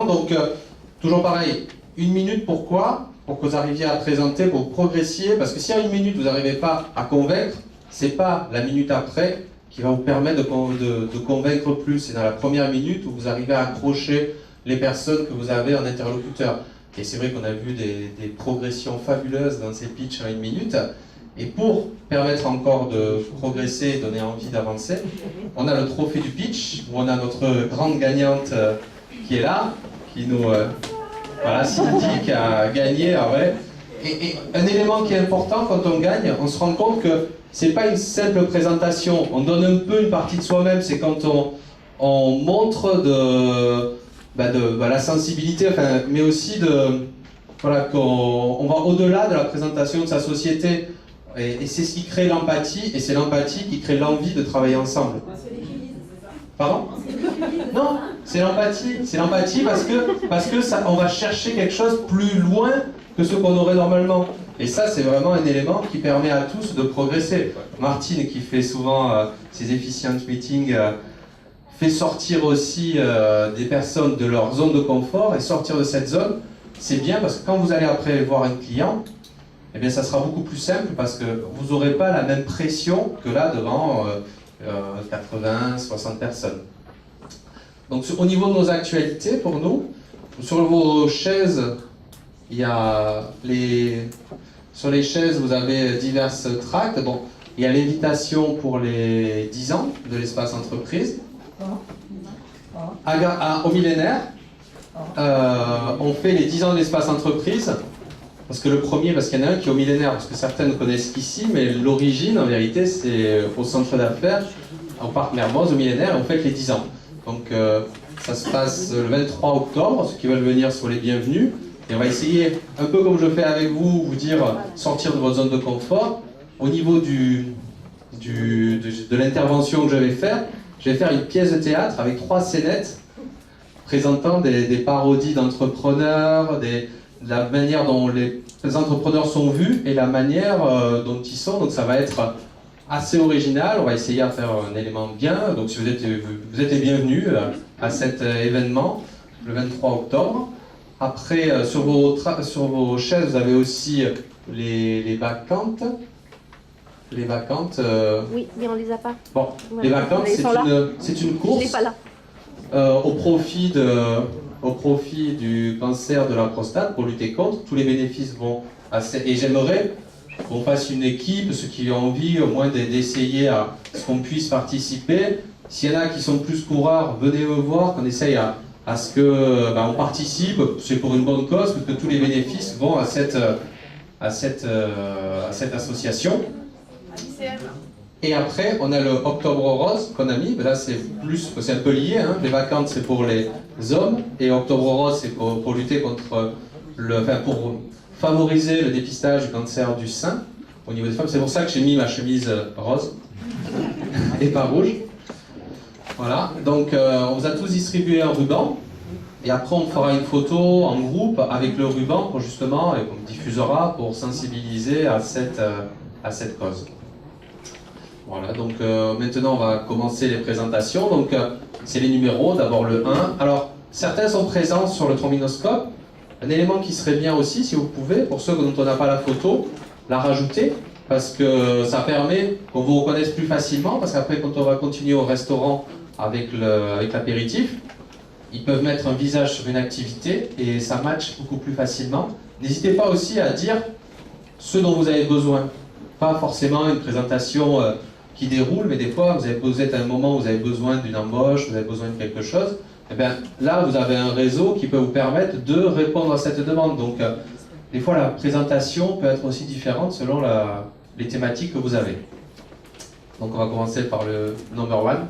Donc, toujours pareil, 1 minute, pourquoi? Pour que vous arriviez à présenter, pour que vous progressiez, parce que si à 1 minute vous n'arrivez pas à convaincre, c'est pas la minute après qui va vous permettre de convaincre plus. C'est dans la première minute où vous arrivez à accrocher les personnes que vous avez en interlocuteur. Et c'est vrai qu'on a vu des progressions fabuleuses dans ces pitchs en 1 minute. Et pour permettre encore de progresser et donner envie d'avancer, on a le trophée du pitch, où on a notre grande gagnante qui est là, qui nous... voilà, Cindy qui a gagné. Ouais. Et un élément qui est important quand on gagne, on se rend compte que c'est pas une simple présentation. On donne un peu une partie de soi-même, c'est quand on montre la sensibilité, enfin, mais aussi voilà, qu'on va au-delà de la présentation de sa société. Et c'est ce qui crée l'empathie, et c'est l'empathie qui crée l'envie de travailler ensemble. Pardon? Non, c'est l'empathie. C'est l'empathie parce que ça, on va chercher quelque chose plus loin que ce qu'on aurait normalement. Et ça, c'est vraiment un élément qui permet à tous de progresser. Martine, qui fait souvent ses efficient meetings, fait sortir aussi des personnes de leur zone de confort, et sortir de cette zone, c'est bien parce que quand vous allez après voir un client, eh bien, ça sera beaucoup plus simple parce que vous n'aurez pas la même pression que là devant 80, 60 personnes. Donc, au niveau de nos actualités, pour nous, sur vos chaises, il y a sur les chaises, vous avez diverses tracts. Bon, il y a l'invitation pour les 10 ans de l'espace entreprise. Au millénaire, on fait les 10 ans de l'espace entreprise. Parce que le premier, parce qu'il y en a un qui est au millénaire, parce que certaines connaissent qu'ici, mais l'origine, en vérité, c'est au centre d'affaires, au parc Mermoz, au millénaire, et on fête les 10 ans. Donc, ça se passe le 23 octobre, ceux qui veulent venir sont les bienvenus. Et on va essayer, un peu comme je fais avec vous, vous dire sortir de votre zone de confort. Au niveau de l'intervention que je vais faire une pièce de théâtre avec 3 scénettes présentant des parodies d'entrepreneurs, de la manière dont les entrepreneurs sont vus et la manière dont ils sont. Donc ça va être assez original. On va essayer à faire un élément bien. Donc si vous êtes les bienvenus à cet événement le 23 octobre. Après, sur vos chaises, vous avez aussi les vacantes. Les vacantes. Oui, mais on les a pas. Bon, voilà. Les vacantes, c'est une course. Je l'ai pas là. Au profit du cancer de la prostate, pour lutter contre. Tous les bénéfices vont et j'aimerais qu'on fasse une équipe, ceux qui ont envie au moins d'essayer à ce qu'on puisse participer. S'il y en a qui sont plus coureurs, venez me voir, qu'on essaye à ce que on participe. C'est pour une bonne cause, parce que tous les bénéfices vont à cette association. Et après, on a le Octobre Rose qu'on a mis. Là, c'est un peu lié. Hein. Les vacances, c'est pour les hommes. Et Octobre Rose, c'est pour lutter contre pour favoriser le dépistage du cancer du sein au niveau des femmes. C'est pour ça que j'ai mis ma chemise rose et pas rouge. Voilà. Donc, on vous a tous distribué un ruban. Et après, on fera une photo en groupe avec le ruban pour justement, et qu'on diffusera pour sensibiliser à cette cause. Voilà, donc maintenant on va commencer les présentations. Donc c'est les numéros, d'abord le 1. Alors certains sont présents sur le trombinoscope. Un élément qui serait bien aussi, si vous pouvez, pour ceux dont on n'a pas la photo, la rajouter, parce que ça permet qu'on vous reconnaisse plus facilement, parce qu'après quand on va continuer au restaurant avec l'apéritif, ils peuvent mettre un visage sur une activité et ça match beaucoup plus facilement. N'hésitez pas aussi à dire ce dont vous avez besoin. Pas forcément une présentation qui déroule, mais des fois vous êtes à un moment où vous avez besoin d'une embauche, vous avez besoin de quelque chose, et bien là vous avez un réseau qui peut vous permettre de répondre à cette demande. Donc des fois la présentation peut être aussi différente selon les thématiques que vous avez. Donc on va commencer par le number 1.